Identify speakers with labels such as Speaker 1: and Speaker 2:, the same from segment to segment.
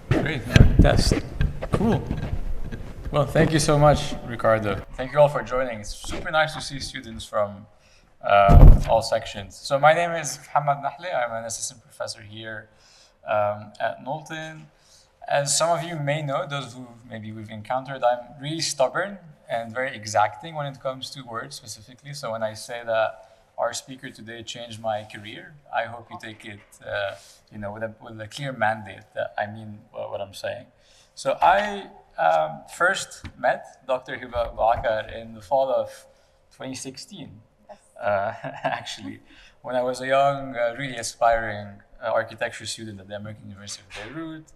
Speaker 1: Great. Test. Cool. Well, thank you so much, Ricardo. Thank you all for joining. It's super nice to see students from all sections. So my name is Mohammed Nahle. I'm an assistant professor here at Knowlton. As some of you may know, those who maybe we've encountered, I'm really stubborn and very exacting when it comes to words specifically. So when I say that our speaker today changed my career, I hope you take it with a clear mandate that I mean what I'm saying. So I first met Dr. Hiba Bou Akar in the fall of 2016, actually, when I was a young, really aspiring architecture student at the American University of Beirut.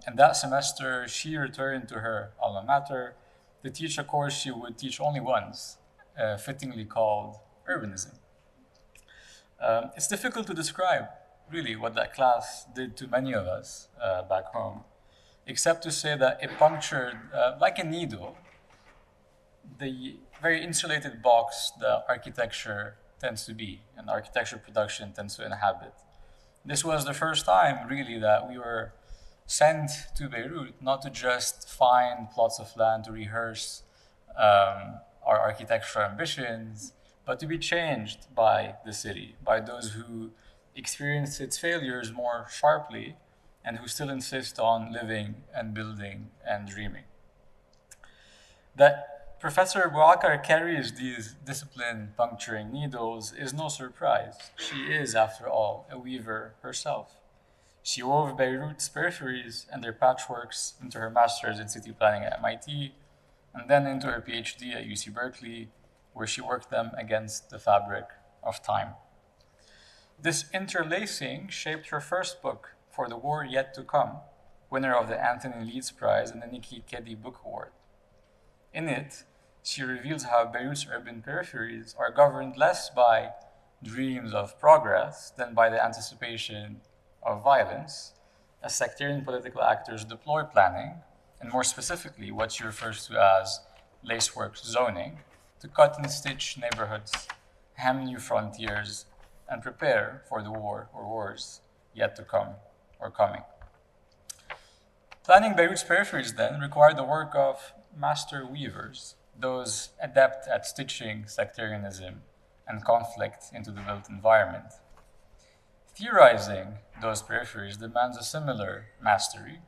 Speaker 1: And that semester, she returned to her alma mater to teach a course she would teach only once, fittingly called urbanism. It's difficult to describe, really, what that class did to many of us back home, except to say that it punctured, like a needle, the very insulated box that architecture tends to be, and architecture production tends to inhabit. This was the first time, really, that we were sent to Beirut not to just find plots of land to rehearse our architectural ambitions, but to be changed by the city, by those who experience its failures more sharply and who still insist on living and building and dreaming. That Professor Bou Akar carries these discipline-puncturing needles is no surprise. She is, after all, a weaver herself. She wove Beirut's peripheries and their patchworks into her master's in city planning at MIT, and then into her PhD at UC Berkeley, where she worked them against the fabric of time. This interlacing shaped her first book, For the War Yet to Come, winner of the Anthony Leeds Prize and the Nikki Keddie Book Award. In it, she reveals how Beirut's urban peripheries are governed less by dreams of progress than by the anticipation of violence, as sectarian political actors deploy planning, and more specifically, what she refers to as lacework zoning, to cut and stitch neighborhoods, hem new frontiers, and prepare for the war or wars yet to come or coming. Planning Beirut's peripheries then required the work of master weavers, those adept at stitching sectarianism and conflict into the built environment. Theorizing those peripheries demands a similar mastery,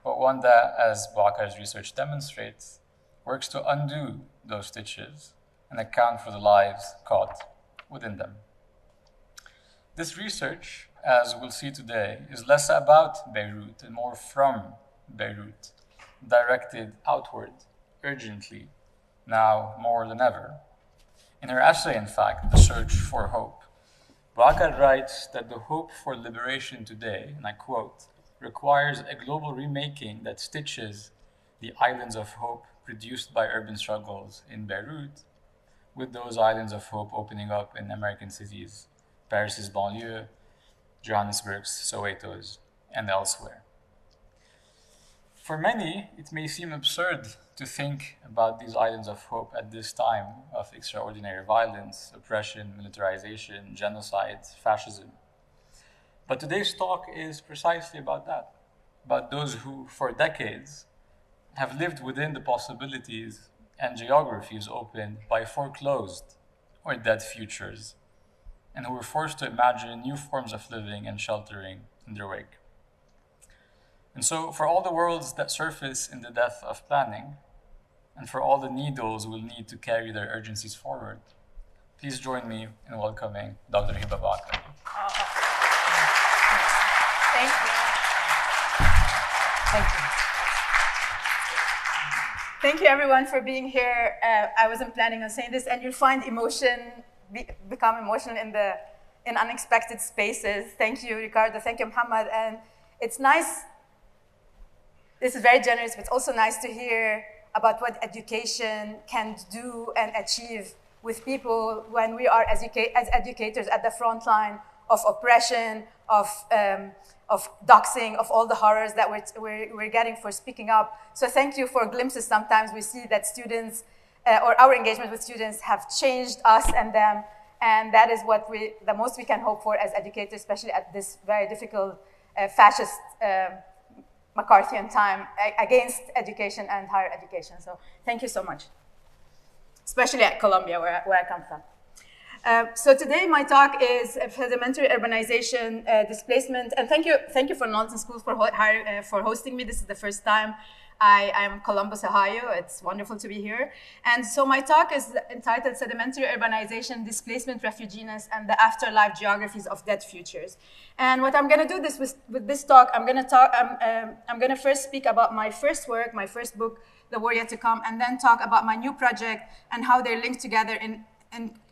Speaker 1: but one that, as Bou Akar's research demonstrates, works to undo those stitches and account for the lives caught within them. This research, as we'll see today, is less about Beirut and more from Beirut, directed outward, urgently, now more than ever. In her essay, in fact, The Search for Hope, Bou Akar writes that the hope for liberation today, and I quote, requires a global remaking that stitches the islands of hope produced by urban struggles in Beirut with those islands of hope opening up in American cities, Paris's banlieue, Johannesburg's, Soweto's, and elsewhere. For many, it may seem absurd to think about these islands of hope at this time of extraordinary violence, oppression, militarization, genocide, fascism. But today's talk is precisely about that, about those who, for decades, have lived within the possibilities and geographies opened by foreclosed or dead futures, and who were forced to imagine new forms of living and sheltering in their wake. And so, for all the worlds that surface in the death of planning, and for all the needles we'll need to carry their urgencies forward, please join me in welcoming Dr. Hiba Bou Akar.
Speaker 2: Thank you. Thank you. Thank you, everyone, for being here. I wasn't planning on saying this, and you'll find become emotional in unexpected spaces. Thank you, Ricardo. Thank you, Mohammed. And it's nice. This is very generous, but it's also nice to hear about what education can do and achieve with people when we are as educators at the front line of oppression, of doxing, of all the horrors that we're getting for speaking up. So thank you for glimpses. Sometimes we see that students, or our engagement with students, have changed us and them, and that is what the most we can hope for as educators, especially at this very difficult fascist McCarthyian time against education and higher education. So thank you so much, especially at Columbia, where I come from. So today my talk is sedimentary urbanization, displacement, and thank you for Knowlton School for hosting me. This is the first time I am in Columbus, Ohio. It's wonderful to be here. And so my talk is entitled Sedimentary Urbanization, Displacement, Refugees, and the Afterlife Geographies of Dead Futures. And what I'm going to do with this talk, I'm going to first speak about my first work, my first book, The War Yet to Come, and then talk about my new project and how they're linked together in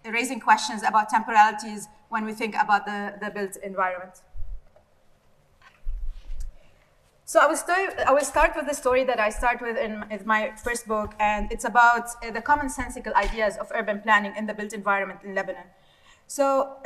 Speaker 2: raising questions about temporalities when we think about the built environment. So I will start with the story that I start with in my first book, and it's about the commonsensical ideas of urban planning in the built environment in Lebanon. So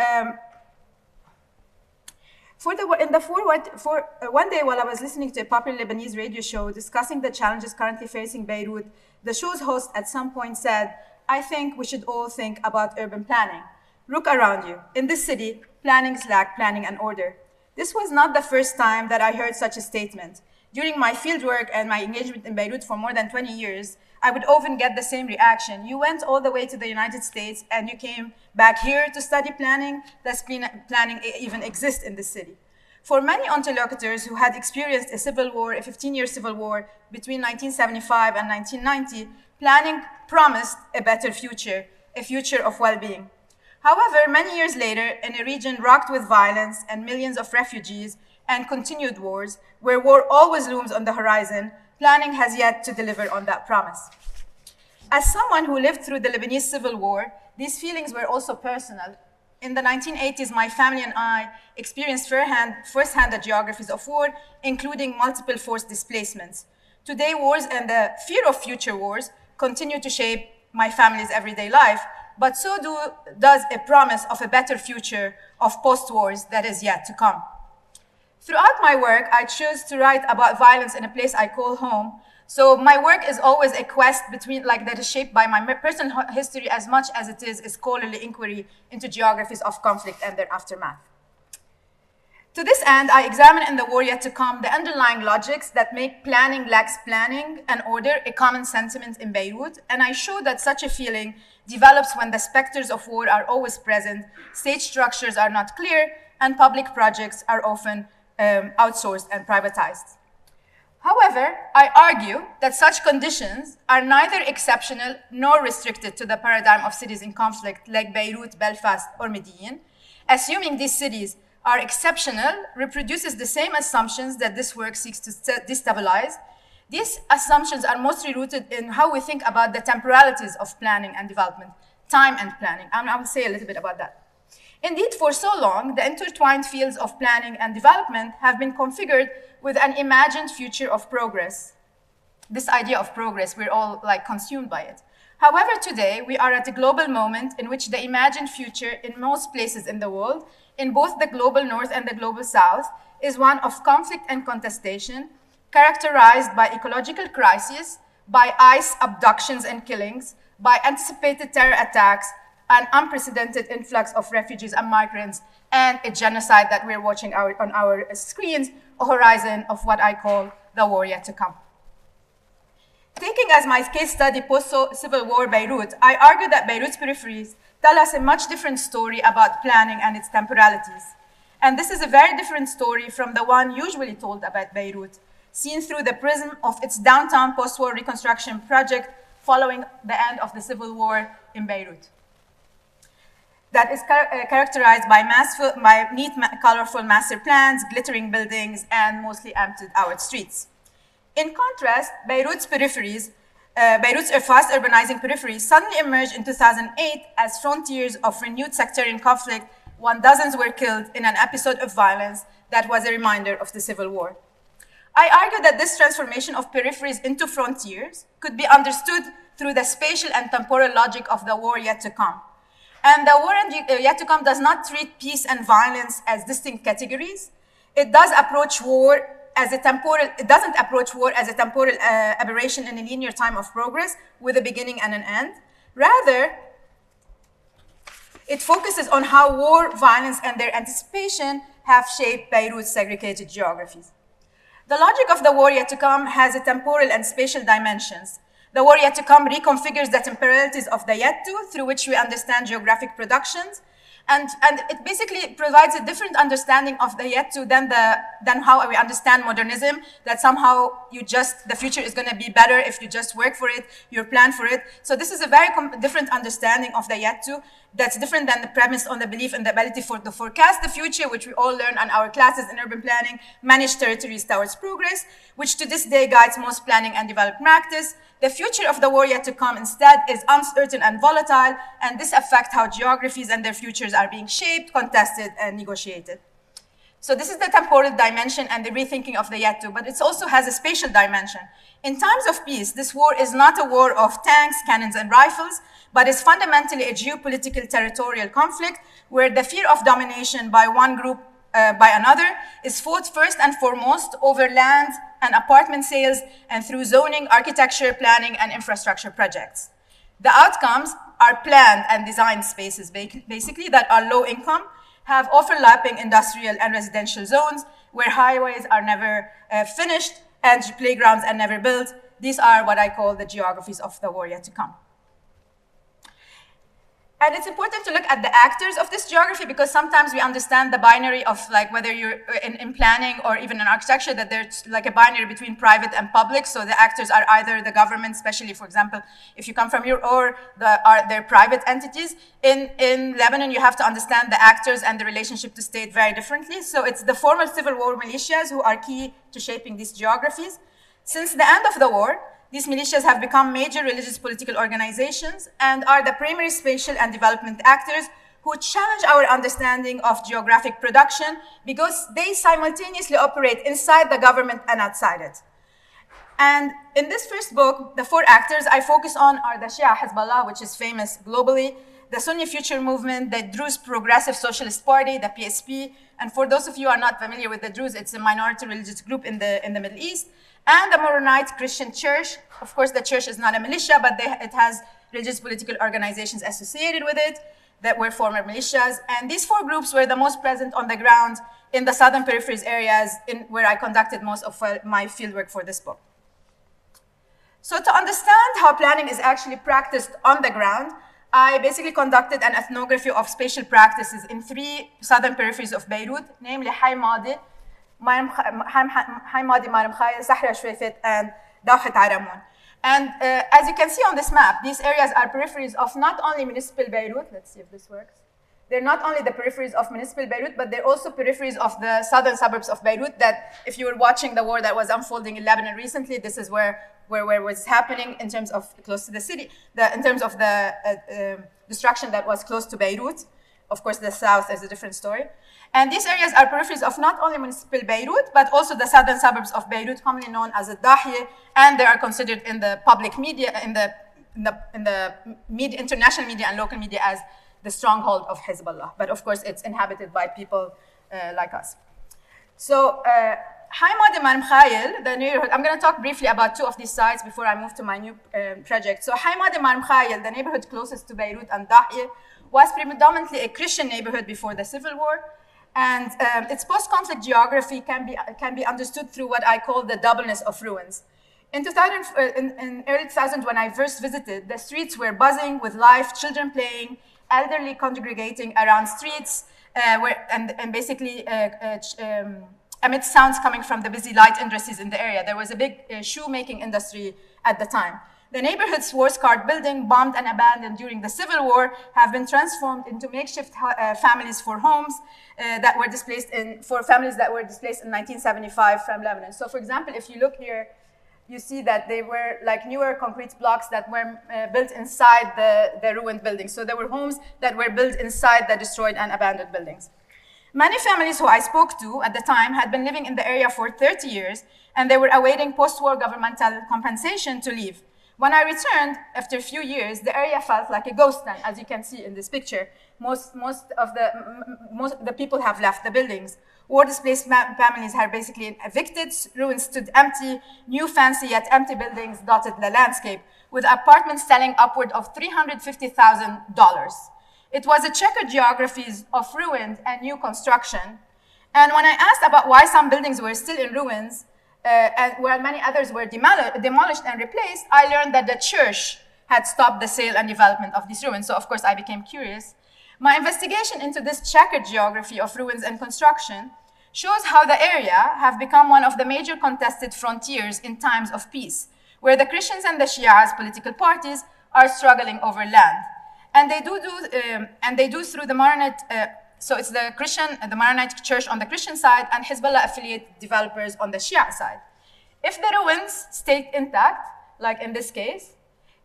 Speaker 2: one day while I was listening to a popular Lebanese radio show discussing the challenges currently facing Beirut, the show's host at some point said, "I think we should all think about urban planning. Look around you. In this city, plannings lack planning and order." This was not the first time that I heard such a statement. During my fieldwork and my engagement in Beirut for more than 20 years, I would often get the same reaction. "You went all the way to the United States and you came back here to study planning? Does planning even exist in this city?" For many interlocutors who had experienced a civil war, a 15-year civil war between 1975 and 1990, planning promised a better future, a future of well-being. However, many years later, in a region rocked with violence and millions of refugees and continued wars, where war always looms on the horizon, planning has yet to deliver on that promise. As someone who lived through the Lebanese Civil War, these feelings were also personal. In the 1980s, my family and I experienced firsthand the geographies of war, including multiple forced displacements. Today, wars and the fear of future wars continue to shape my family's everyday life, but so does a promise of a better future of post-wars that is yet to come. Throughout my work, I choose to write about violence in a place I call home. So my work is always a quest that is shaped by my personal history as much as it is a scholarly inquiry into geographies of conflict and their aftermath. To this end, I examine in The War Yet to Come the underlying logics that make planning lacks planning and order a common sentiment in Beirut, and I show that such a feeling develops when the specters of war are always present, state structures are not clear, and public projects are often outsourced and privatized. However, I argue that such conditions are neither exceptional nor restricted to the paradigm of cities in conflict like Beirut, Belfast, or Medellin. Assuming these cities are exceptional reproduces the same assumptions that this work seeks to destabilize. These assumptions are mostly rooted in how we think about the temporalities of planning and development, time and planning, and I will say a little bit about that. Indeed, for so long, the intertwined fields of planning and development have been configured with an imagined future of progress. This idea of progress, we're all consumed by it. However, today, we are at a global moment in which the imagined future in most places in the world, in both the global north and the global south, is one of conflict and contestation, characterized by ecological crises, by ICE abductions and killings, by anticipated terror attacks, an unprecedented influx of refugees and migrants, and a genocide that we're watching on our screens, a horizon of what I call the war yet to come. Taking as my case study post-Civil War Beirut, I argue that Beirut's peripheries tell us a much different story about planning and its temporalities. And this is a very different story from the one usually told about Beirut, seen through the prism of its downtown post-war reconstruction project following the end of the Civil War in Beirut. That is characterized by neat, colorful master plans, glittering buildings, and mostly emptied-out streets. In contrast, Beirut's fast urbanizing peripheries suddenly emerged in 2008 as frontiers of renewed sectarian conflict, when dozens were killed in an episode of violence that was a reminder of the Civil War. I argue that this transformation of peripheries into frontiers could be understood through the spatial and temporal logic of the war yet to come. And the war yet to come does not treat peace and violence as distinct categories. It doesn't approach war as a temporal aberration in a linear time of progress with a beginning and an end. Rather, it focuses on how war, violence, and their anticipation have shaped Beirut's segregated geographies. The logic of the war yet to come has a temporal and spatial dimensions. The war yet to come reconfigures the temporalities of the yet to, through which we understand geographic productions, and it basically provides a different understanding of the yet to than how we understand modernism, that somehow the future is going to be better if you just work for it, you plan for it. So this is a very different understanding of the yet to, that's different than the premise on the belief in the ability to forecast the future, which we all learn in our classes in urban planning, manage territories towards progress, which to this day guides most planning and development practice. The future of the war yet to come instead is uncertain and volatile, and this affects how geographies and their futures are being shaped, contested, and negotiated. So this is the temporal dimension and the rethinking of the yet to, but it also has a spatial dimension. In times of peace, this war is not a war of tanks, cannons, and rifles, but is fundamentally a geopolitical territorial conflict where the fear of domination by one group by another is fought first and foremost over land and apartment sales and through zoning, architecture, planning, and infrastructure projects. The outcomes are planned and designed spaces, basically, that are low income, have overlapping industrial and residential zones where highways are never finished and playgrounds are never built. These are what I call the geographies of the war yet to come. And it's important to look at the actors of this geography because sometimes we understand the binary of like whether you're in planning or even in architecture that there's like a binary between private and public. So the actors are either the government, especially for example, if you come from Europe, or they're private entities. In Lebanon, you have to understand the actors and the relationship to state very differently. So it's the former civil war militias who are key to shaping these geographies. Since the end of the war, these militias have become major religious political organizations and are the primary spatial and development actors who challenge our understanding of geographic production because they simultaneously operate inside the government and outside it. And in this first book, the four actors I focus on are the Shia Hezbollah, which is famous globally, the Sunni Future Movement, the Druze Progressive Socialist Party, the PSP, and for those of you who are not familiar with the Druze, it's a minority religious group in the Middle East, and the Maronite Christian Church. Of course, the church is not a militia, but it has religious political organizations associated with it that were former militias. And these four groups were the most present on the ground in the southern peripheries areas where I conducted most of my fieldwork for this book. So to understand how planning is actually practiced on the ground, I basically conducted an ethnography of spatial practices in three southern peripheries of Beirut, namely Haymadi, Marem Khayel, Sahra Shweifet, and Dawhat Aramoun. And as you can see on this map, these areas are peripheries of not only municipal Beirut, let's see if this works. They're not only the peripheries of municipal Beirut, but they're also peripheries of the southern suburbs of Beirut that if you were watching the war that was unfolding in Lebanon recently, this is where it was happening in terms of close to the city, in terms of the destruction that was close to Beirut. Of course, the south is a different story. And these areas are peripheries of not only municipal Beirut, but also the southern suburbs of Beirut, commonly known as the Dahiya, and they are considered in the public media, in the media, international media and local media as the stronghold of Hezbollah. But of course, it's inhabited by people like us. So, Haymadi Marem Khayel, the neighborhood, I'm going to talk briefly about two of these sites before I move to my new project. So Haymadi Marem Khayel, the neighborhood closest to Beirut and Dahiya, was predominantly a Christian neighborhood before the civil war. And its post-conflict geography can be understood through what I call the doubleness of ruins. In early 2000, when I first visited, the streets were buzzing with life, children playing, elderly congregating around streets, and basically amid sounds coming from the busy light industries in the area. There was a big shoemaking industry at the time. The neighborhood's war-scarred building, bombed and abandoned during the Civil War, have been transformed into makeshift families for homes that were displaced for families that were displaced in 1975 from Lebanon. So, for example, if you look here, you see that they were like newer concrete blocks that were built inside the ruined buildings. So there were homes that were built inside the destroyed and abandoned buildings. Many families who I spoke to at the time had been living in the area for 30 years, and they were awaiting post-war governmental compensation to leave. When I returned after a few years, the area felt like a ghost town, as you can see in this picture. Most of the people have left the buildings. War-displaced families are basically evicted, ruins stood empty, new fancy yet empty buildings dotted the landscape, with apartments selling upward of $350,000. It was a checkered geography of ruined and new construction, And when I asked about why some buildings were still in ruins, and while many others were demolished and replaced, I learned that the church had stopped the sale and development of these ruins. So of course I became curious. My investigation into this checkered geography of ruins and construction shows how the area have become one of the major contested frontiers in times of peace, where the Christians and the Shias political parties are struggling over land. And they do through the Maronite, so it's the Maronite church on the Christian side and Hezbollah affiliate developers on the Shia side. If the ruins stayed intact, like in this case,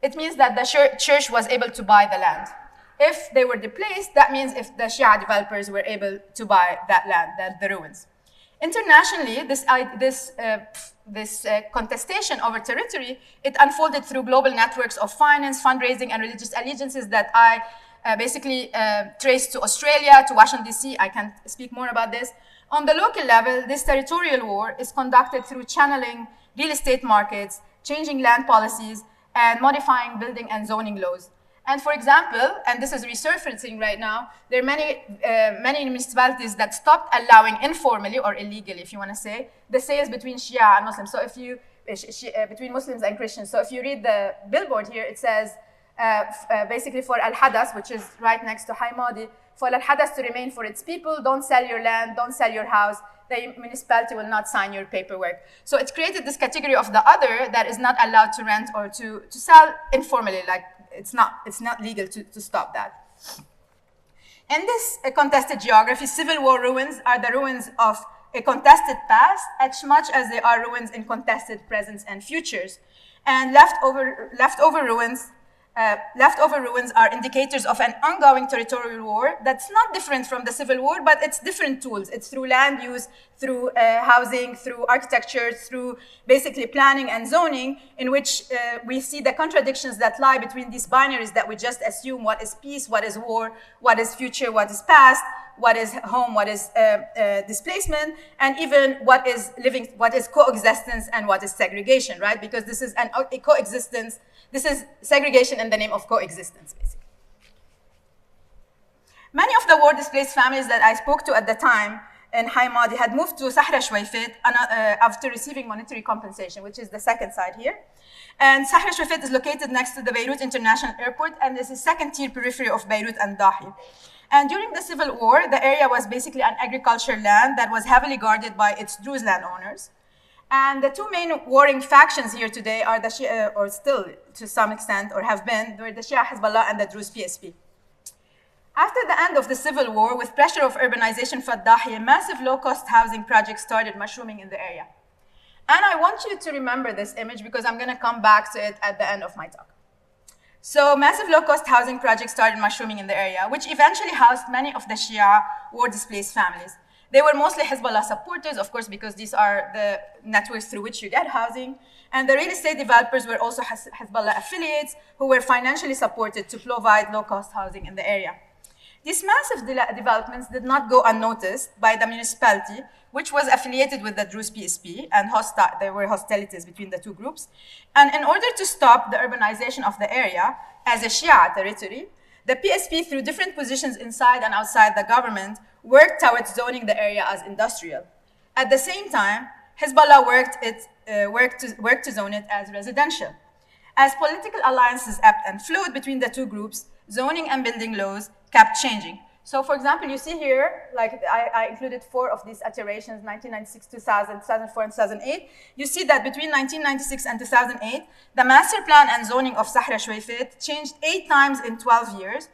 Speaker 2: it means that the church was able to buy the land. If they were displaced, that means if the Shia developers were able to buy that land, the ruins. Internationally, this contestation over territory, it unfolded through global networks of finance, fundraising, and religious allegiances that I basically traced to Australia, to Washington, D.C. I can speak more about this. On the local level, this territorial war is conducted through channeling real estate markets, changing land policies, and modifying building and zoning laws. And for example, and this is resurfacing right now, there are many municipalities that stopped allowing informally or illegally, if you want to say, the sales between Shia and Muslims. So if you, between Muslims and Christians. So if you read the billboard here, it says, basically for Al-Hadas, which is right next to Haimadi, for Al-Hadas to remain for its people, don't sell your land, don't sell your house, the municipality will not sign your paperwork. So it created this category of the other that is not allowed to rent or to sell informally, like it's not legal to stop that. In this contested geography, Civil War ruins are the ruins of a contested past as much as they are ruins in contested presents and futures. And leftover ruins are indicators of an ongoing territorial war that's not different from the Civil War, but it's different tools. It's through land use, through housing, through architecture, through basically planning and zoning, in which we see the contradictions that lie between these binaries that we just assume what is peace, what is war, what is future, what is past, what is home, what is displacement, and even what is living, what is coexistence and what is segregation, right? Because this is a coexistence. This is segregation in the name of coexistence, basically. Many of the war-displaced families that I spoke to at the time in Haimadi had moved to Sahra Shweifet after receiving monetary compensation, which is the second side here. And Sahra Shweifet is located next to the Beirut International Airport, and is a second-tier periphery of Beirut and Dahi. And during the Civil War, the area was basically an agricultural land that was heavily guarded by its Druze landowners. And the two main warring factions here today are the Shia, or still to some extent, or have been, the Shia Hezbollah and the Druze PSP. After the end of the Civil War, with pressure of urbanization for Dahi, massive low-cost housing projects started mushrooming in the area. And I want you to remember this image because I'm going to come back to it at the end of my talk. So massive low-cost housing projects started mushrooming in the area, which eventually housed many of the Shia war-displaced families. They were mostly Hezbollah supporters, of course, because these are the networks through which you get housing. And the real estate developers were also Hezbollah affiliates who were financially supported to provide low-cost housing in the area. These massive developments did not go unnoticed by the municipality, which was affiliated with the Druze PSP, and there were hostilities between the two groups. And in order to stop the urbanization of the area as a Shia territory, the PSP, through different positions inside and outside the government, worked towards zoning the area as industrial. At the same time, Hezbollah worked to zone it as residential. As political alliances ebbed and flowed between the two groups, zoning and building laws kept changing. So for example, you see here, like I included 4 of these iterations, 1996, 2000, 2004, and 2008. You see that between 1996 and 2008, the master plan and zoning of Sahra Shweifet changed 8 times in 12 years.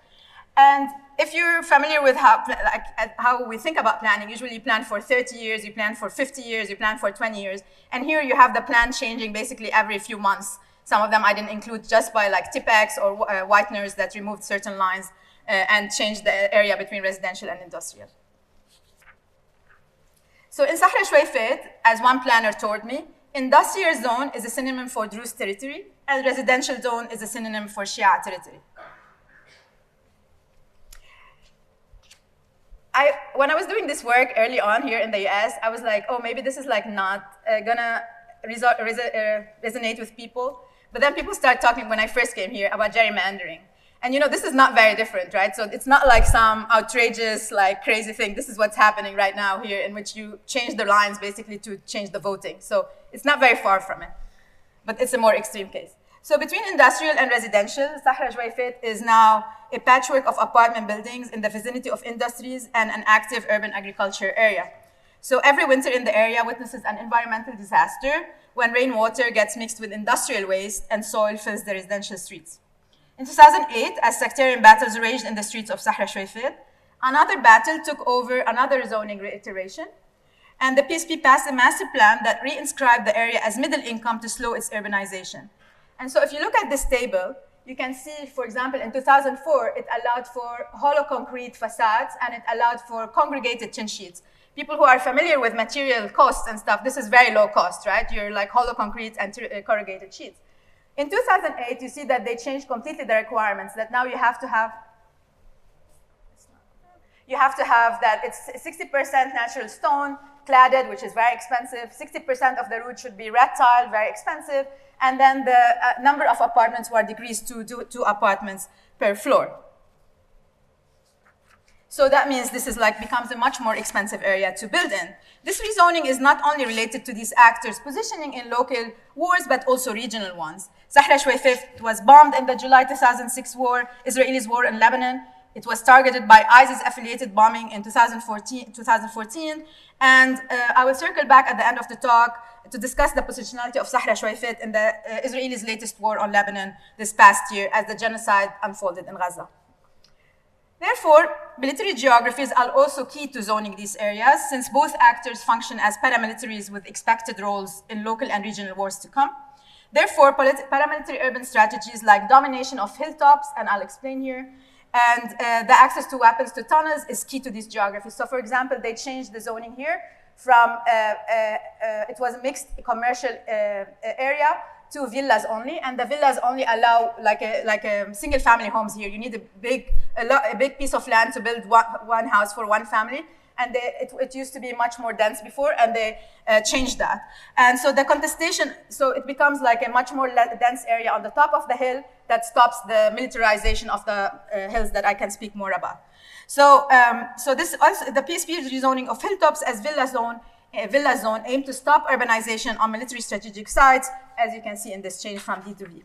Speaker 2: And if you're familiar with how we think about planning, usually you plan for 30 years, you plan for 50 years, you plan for 20 years. And here you have the plan changing basically every few months. Some of them I didn't include just by like Tipex or whiteners that removed certain lines and changed the area between residential and industrial. So in Sahra Shweifet, as one planner told me, industrial zone is a synonym for Druze territory, and residential zone is a synonym for Shia territory. When I was doing this work early on here in the US, I was like, oh, maybe this is like not gonna resonate with people. But then people start talking when I first came here about gerrymandering. And this is not very different, right? So it's not like some outrageous, like crazy thing. This is what's happening right now here, in which you change the lines basically to change the voting. So it's not very far from it, but it's a more extreme case. So between industrial and residential, Sahra Jwaifet is now a patchwork of apartment buildings in the vicinity of industries and an active urban agriculture area. So every winter in the area witnesses an environmental disaster when rainwater gets mixed with industrial waste and soil fills the residential streets. In 2008, as sectarian battles raged in the streets of Sahra Jwaifet, another battle took over another zoning reiteration, and the PSP passed a master plan that reinscribed the area as middle income to slow its urbanization. And so if you look at this table, you can see, for example, in 2004, it allowed for hollow concrete facades and it allowed for congregated tin sheets. People who are familiar with material costs and stuff, this is very low cost, right? You're like hollow concrete and corrugated sheets. In 2008, you see that they changed completely the requirements, that now you have to have that it's 60% natural stone, cladded, which is very expensive. 60% of the roof should be red tile, very expensive. And then the number of apartments were decreased to 2 apartments per floor. So that means this is becomes a much more expensive area to build in. This rezoning is not only related to these actors positioning in local wars, but also regional ones. Sahra Jwaifet was bombed in the July 2006 war, Israelis' war in Lebanon. It was targeted by ISIS-affiliated bombing in 2014. And I will circle back at the end of the talk to discuss the positionality of Sahra Jwaifet in the Israelis' latest war on Lebanon this past year as the genocide unfolded in Gaza. Therefore, military geographies are also key to zoning these areas, since both actors function as paramilitaries with expected roles in local and regional wars to come. Therefore, paramilitary urban strategies like domination of hilltops, and I'll explain here, and the access to weapons to tunnels is key to these geographies. So for example, they changed the zoning here from, it was a mixed commercial area to villas only, and the villas only allow like a single family homes here. You need a big piece of land to build one house for one family, and it used to be much more dense before, and they changed that. And so the contestation, so it becomes like a much more dense area on the top of the hill that stops the militarization of the hills that I can speak more about. So, this also, the PSP rezoning of hilltops as villa zone aimed to stop urbanization on military strategic sites, as you can see in this change from D to V.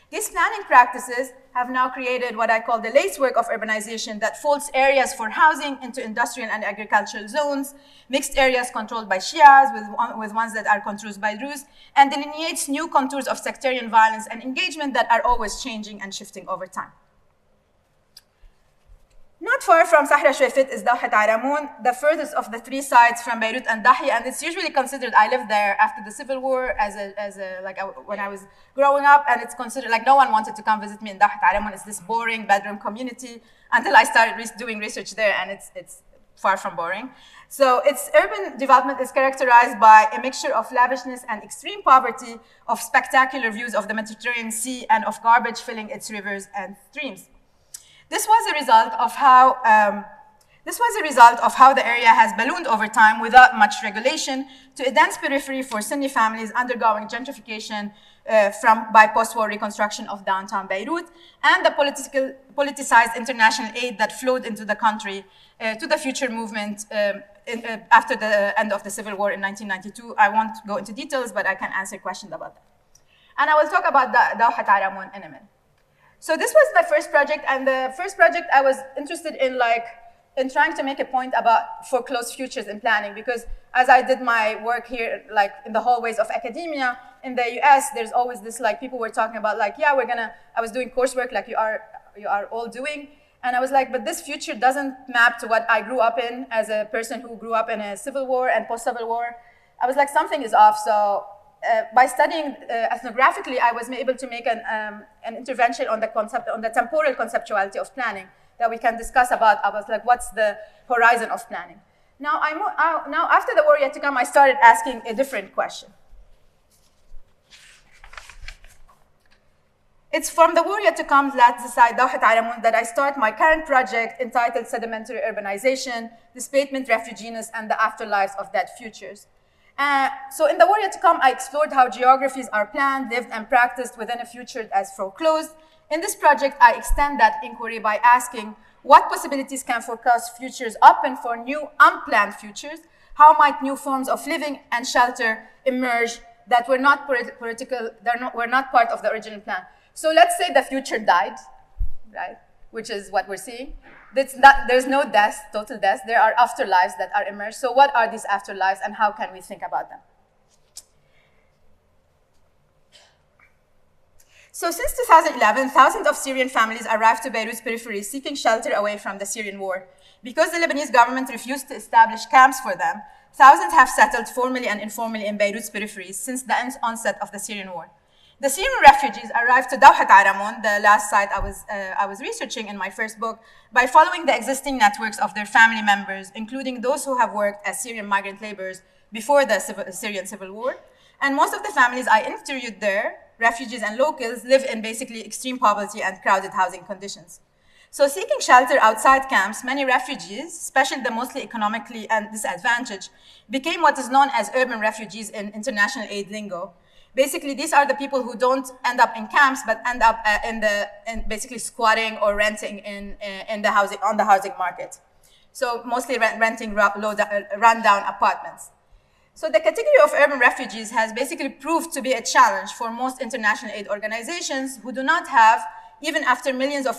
Speaker 2: These planning practices have now created what I call the lacework of urbanization that folds areas for housing into industrial and agricultural zones, mixed areas controlled by Shias with ones that are controlled by Druze, and delineates new contours of sectarian violence and engagement that are always changing and shifting over time. Not far from Sahra Jwaifet is Dawhat Aramoun, the furthest of the 3 sites from Beirut and Dahi, and it's usually considered, I lived there after the civil war when I was growing up, and it's considered like no one wanted to come visit me in Dawhat Aramoun. It's this boring bedroom community until I started doing research there, and it's far from boring. So its urban development is characterized by a mixture of lavishness and extreme poverty, of spectacular views of the Mediterranean Sea, and of garbage filling its rivers and streams. This was a result of how the area has ballooned over time without much regulation to a dense periphery for Sunni families undergoing gentrification by post-war reconstruction of downtown Beirut, and the politicized international aid that flowed into the country to the future movement after the end of the civil war in 1992. I won't go into details, but I can answer questions about that. And I will talk about Dawhat Aramoun in a minute. So this was my first project, and the first project I was interested in trying to make a point about foreclosed futures in planning, because as I did my work here, in the hallways of academia in the US, there's always this people were talking about I was doing coursework like you are all doing, and I was like, but this future doesn't map to what I grew up in as a person who grew up in a civil war and post-civil war. I was like, something is off. So by studying ethnographically, I was able to make an intervention on the temporal conceptuality of planning that we can discuss about what's the horizon of planning. Now, now after the war yet to come, I started asking a different question. It's from the war yet to come, side Dawhat Aramoun, that I start my current project entitled Sedimentary Urbanization, Displacement, Refugees, and the Afterlives of Dead Futures. So in the war yet to come, I explored how geographies are planned, lived, and practiced within a future as foreclosed In this project, I extend that inquiry by asking what possibilities can forecast futures open for new unplanned futures? How might new forms of living and shelter emerge that were not were not part of the original plan? So let's say the future died, right? Which is what we're seeing. There's no death, total death. There are afterlives that are emerged. So what are these afterlives and how can we think about them? So since 2011, thousands of Syrian families arrived to Beirut's periphery seeking shelter away from the Syrian war. Because the Lebanese government refused to establish camps for them, thousands have settled formally and informally in Beirut's peripheries since the onset of the Syrian war. The Syrian refugees arrived to Dawhat Aramon, the last site I was researching in my first book, by following the existing networks of their family members, including those who have worked as Syrian migrant laborers before the Syrian civil war. And most of the families I interviewed there, refugees and locals, live in basically extreme poverty and crowded housing conditions. So seeking shelter outside camps, many refugees, especially the mostly economically disadvantaged, became what is known as urban refugees in international aid lingo. Basically, these are the people who don't end up in camps, but end up in basically squatting or renting on the housing market. So mostly renting rundown apartments. So the category of urban refugees has basically proved to be a challenge for most international aid organizations who do not have, even after millions and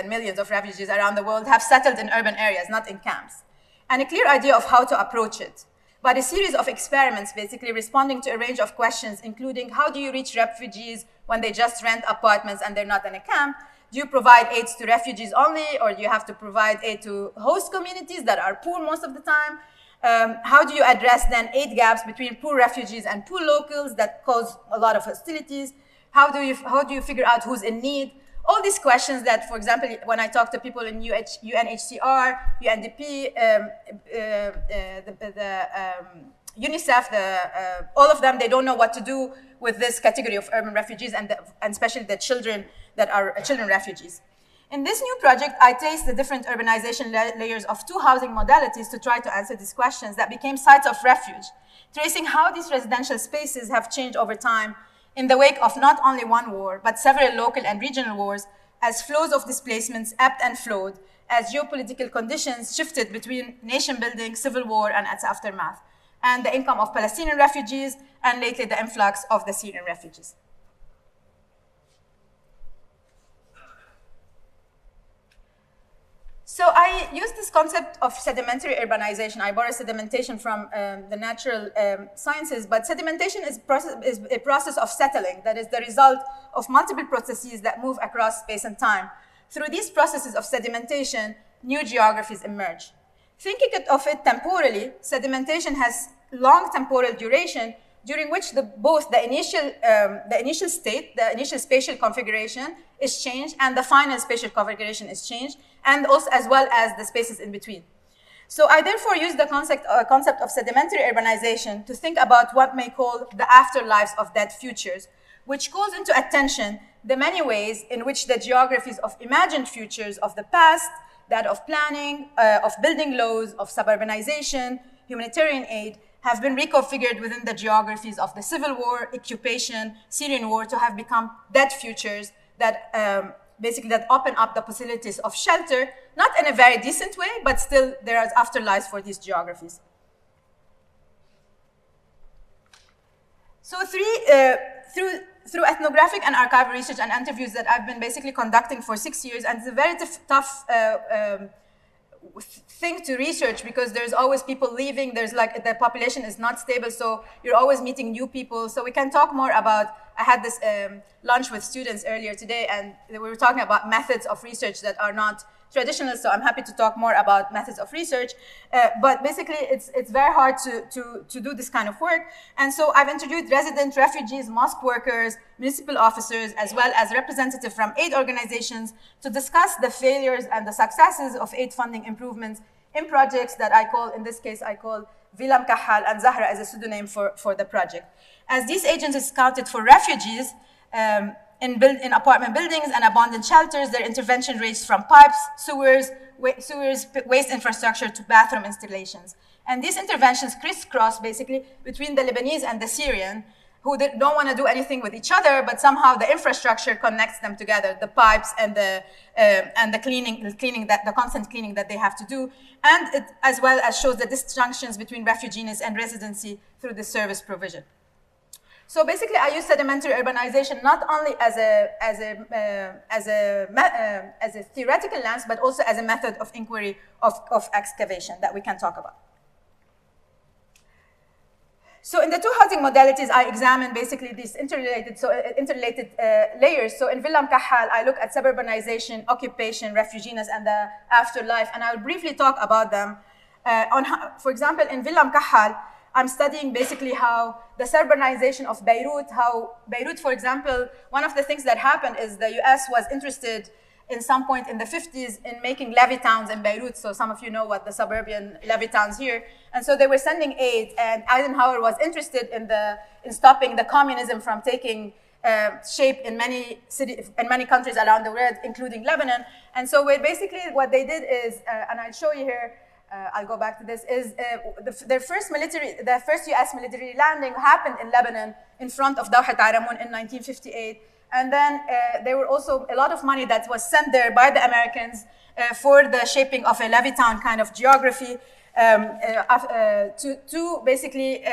Speaker 2: millions of refugees around the world have settled in urban areas, not in camps, and a clear idea of how to approach it. But a series of experiments basically responding to a range of questions, including how do you reach refugees when they just rent apartments and they're not in a camp? Do you provide aid to refugees only, or do you have to provide aid to host communities that are poor most of the time? How do you address then aid gaps between poor refugees and poor locals that cause a lot of hostilities? How do you figure out who's in need? All these questions that, for example, when I talk to people in UNHCR, UNDP, UNICEF, all of them, they don't know what to do with this category of urban refugees and especially the children that are children refugees. In this new project, I traced the different urbanization layers of two housing modalities to try to answer these questions that became sites of refuge, tracing how these residential spaces have changed over time in the wake of not only one war, but several local and regional wars, as flows of displacements ebbed and flowed, as geopolitical conditions shifted between nation building, civil war, and its aftermath, and the income of Palestinian refugees, and lately the influx of the Syrian refugees. So I used this concept of sedimentary urbanization. I borrow sedimentation from the natural sciences, but sedimentation is a process of settling that is the result of multiple processes that move across space and time. Through these processes of sedimentation, new geographies emerge. Thinking of it temporally, sedimentation has long temporal duration during which both the initial state, the initial spatial configuration is changed, and the final spatial configuration is changed, and also as well as the spaces in between. So I therefore use the concept of sedimentary urbanization to think about what may call the afterlives of dead futures, which calls into attention the many ways in which the geographies of imagined futures of the past, that of planning, of building laws, of suburbanization, humanitarian aid, have been reconfigured within the geographies of the civil war, occupation, Syrian war, to have become dead futures that basically that open up the possibilities of shelter, not in a very decent way, but still there is afterlives for these geographies. So through ethnographic and archival research and interviews that I've been basically conducting for 6 years, and it's a very tough thing to research because there's always people leaving, there's like the population is not stable, so you're always meeting new people. So we can talk more about, I had this lunch with students earlier today, and we were talking about methods of research that are not traditional, so I'm happy to talk more about methods of research. But basically, it's very hard to do this kind of work. And so I've interviewed resident refugees, mosque workers, municipal officers, as well as representatives from aid organizations to discuss the failures and the successes of aid funding improvements in projects that I call, in this case, I call Villa Mkahal, and Zahra as a pseudonym for the project. As these agencies scouted for refugees, in apartment buildings and abandoned shelters, their intervention ranged from pipes, sewers, waste infrastructure to bathroom installations. And these interventions crisscross basically between the Lebanese and the Syrian, who don't want to do anything with each other, but somehow the infrastructure connects them together, the pipes and the cleaning that the constant cleaning that they have to do, and it as well as shows the disjunctions between refugees and residency through the service provision. So basically, I use sedimentary urbanization not only as a theoretical lens, but also as a method of inquiry of excavation that we can talk about. So in the two housing modalities, I examine basically these interrelated layers. So in Villa Mkahal, I look at suburbanization, occupation, refugees, and the afterlife, and I'll briefly talk about them. For example, in Villa Mkahal, I'm studying basically how the suburbanization of Beirut, for example, one of the things that happened is the US was interested in some point in the 50s in making levee towns in Beirut. So some of you know what the suburban levee towns here. And so they were sending aid, and Eisenhower was interested in stopping the communism from taking shape in many countries around the world, including Lebanon. And so basically what they did is, and I'll show you here, I'll go back to this, is the first US military landing happened in Lebanon in front of Dawhat Aramun in 1958. And then there were also a lot of money that was sent there by the Americans for the shaping of a Levittown kind of geography to basically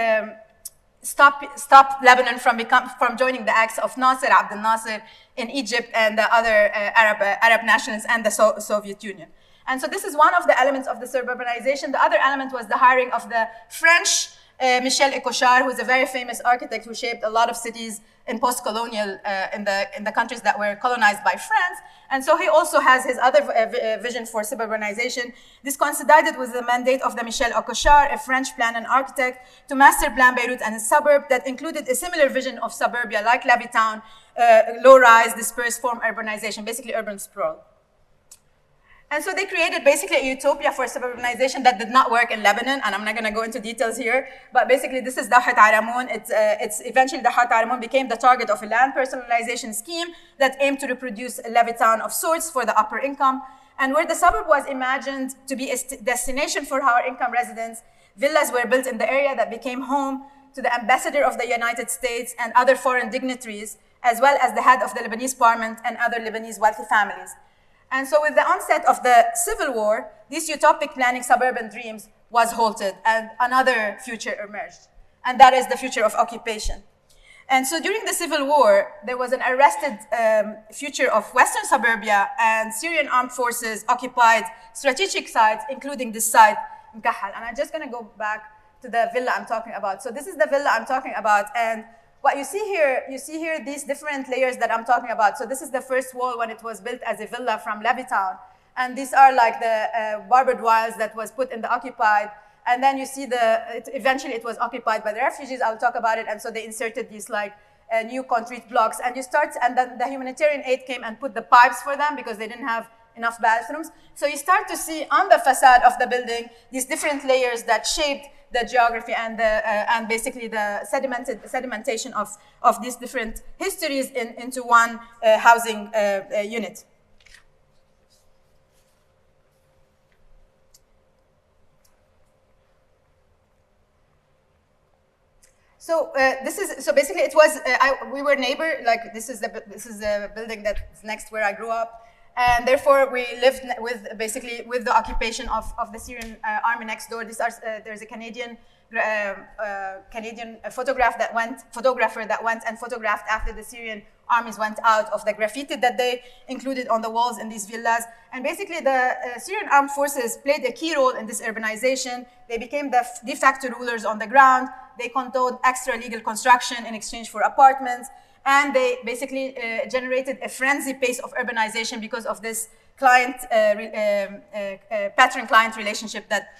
Speaker 2: stop Lebanon from joining the acts of Nasser, Abdel Nasser in Egypt and the other Arab nationals and the Soviet Union. And so this is one of the elements of the suburbanization. The other element was the hiring of the French Michel Ecochard, who is a very famous architect who shaped a lot of cities in post-colonial, in the countries that were colonized by France. And so he also has his other vision for suburbanization. This coincided with the mandate of the Michel Ecochard, a French planner and architect, to master plan Beirut and its suburb that included a similar vision of suburbia like Levittown, low-rise, dispersed form urbanization, basically urban sprawl. And so they created basically a utopia for suburbanization that did not work in Lebanon, and I'm not going to go into details here, but basically this is Dawhat Aramun. It's eventually Dawhat Aramun became the target of a land personalization scheme that aimed to reproduce a Levittown of sorts for the upper income, and where the suburb was imagined to be a destination for higher income residents. Villas were built in the area that became home to the ambassador of the United States and other foreign dignitaries, as well as the head of the Lebanese parliament and other Lebanese wealthy families. And so with the onset of the Civil War, these utopic planning suburban dreams was halted and another future emerged. And that is the future of occupation. And so during the Civil War, there was an arrested future of Western suburbia, and Syrian armed forces occupied strategic sites, including this site, Mkahal. And I'm just gonna go back to the villa I'm talking about. So this is the villa I'm talking about. And what you see here these different layers that I'm talking about. So this is the first wall when it was built as a villa from Levittown. And these are like the barbed wires that was put in the occupied. And then you see eventually it was occupied by the refugees. I'll talk about it. And so they inserted these like new concrete blocks. And then the humanitarian aid came and put the pipes for them because they didn't have enough bathrooms. So you start to see on the facade of the building these different layers that shaped the geography and basically the sedimentation of these different histories into one housing unit. So basically it was we were neighbor, like this is a building that's next where I grew up. And therefore, we lived with the occupation of the Syrian army next door. There's a Canadian photographer that went and photographed after the Syrian armies went out of the graffiti that they included on the walls in these villas. And basically, the Syrian armed forces played a key role in this urbanization. They became the de facto rulers on the ground. They condoned extra legal construction in exchange for apartments. And they basically generated a frenzy pace of urbanization because of this pattern-client relationship that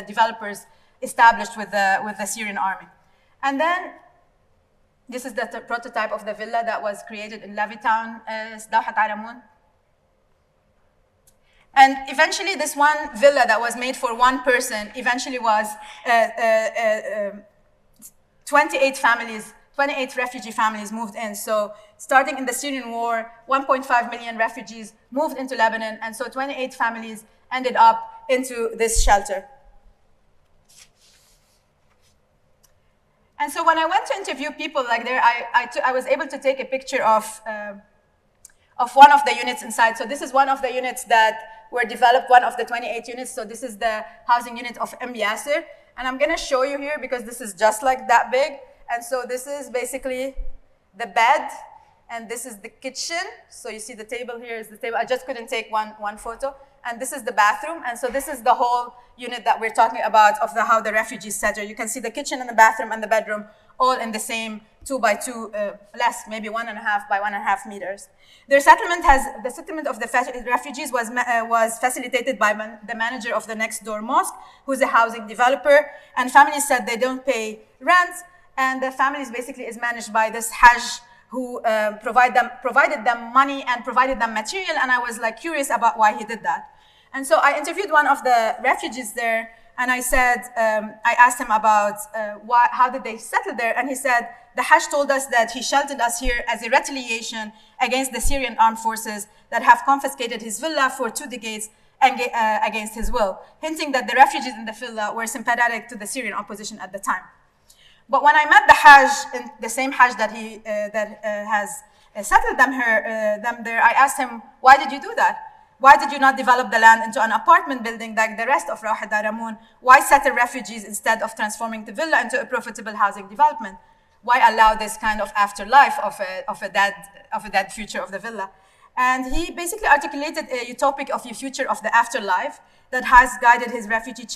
Speaker 2: developers established with the Syrian army. And then this is the prototype of the villa that was created in Levittown, Dawhat Aramun. And eventually, this one villa that was made for one person eventually was 28 refugee families moved in. So starting in the Syrian war, 1.5 million refugees moved into Lebanon, and so 28 families ended up into this shelter. And so when I went to interview people like there, I was able to take a picture of one of the units inside. So this is one of the units that were developed, one of the 28 units. So this is the housing unit of Yasser. And I'm gonna show you here because this is just like that big. And so this is basically the bed, and this is the kitchen. So you see the table here is the table. I just couldn't take one photo. And this is the bathroom. And so this is the whole unit that we're talking about of how the refugees settle. You can see the kitchen and the bathroom and the bedroom all in the same 2 by 2, less, maybe 1.5 by 1.5 meters. The settlement of the refugees was facilitated by the manager of the next door mosque, who's a housing developer. And families said they don't pay rent. And the families basically is managed by this Hajj who provided them money and provided them material. And I was like curious about why he did that. And so I interviewed one of the refugees there, and I said, I asked him about how did they settle there, and he said, the Hajj told us that he sheltered us here as a retaliation against the Syrian armed forces that have confiscated his villa for 2 decades against his will, hinting that the refugees in the villa were sympathetic to the Syrian opposition at the time. But when I met the Hajj, the same Hajj that has settled them there, I asked him, why did you do that? Why did you not develop the land into an apartment building like the rest of Rawha Daramun? Why settle refugees instead of transforming the villa into a profitable housing development? Why allow this kind of afterlife of a dead future of the villa? And he basically articulated a utopic of a future of the afterlife that has guided his refugee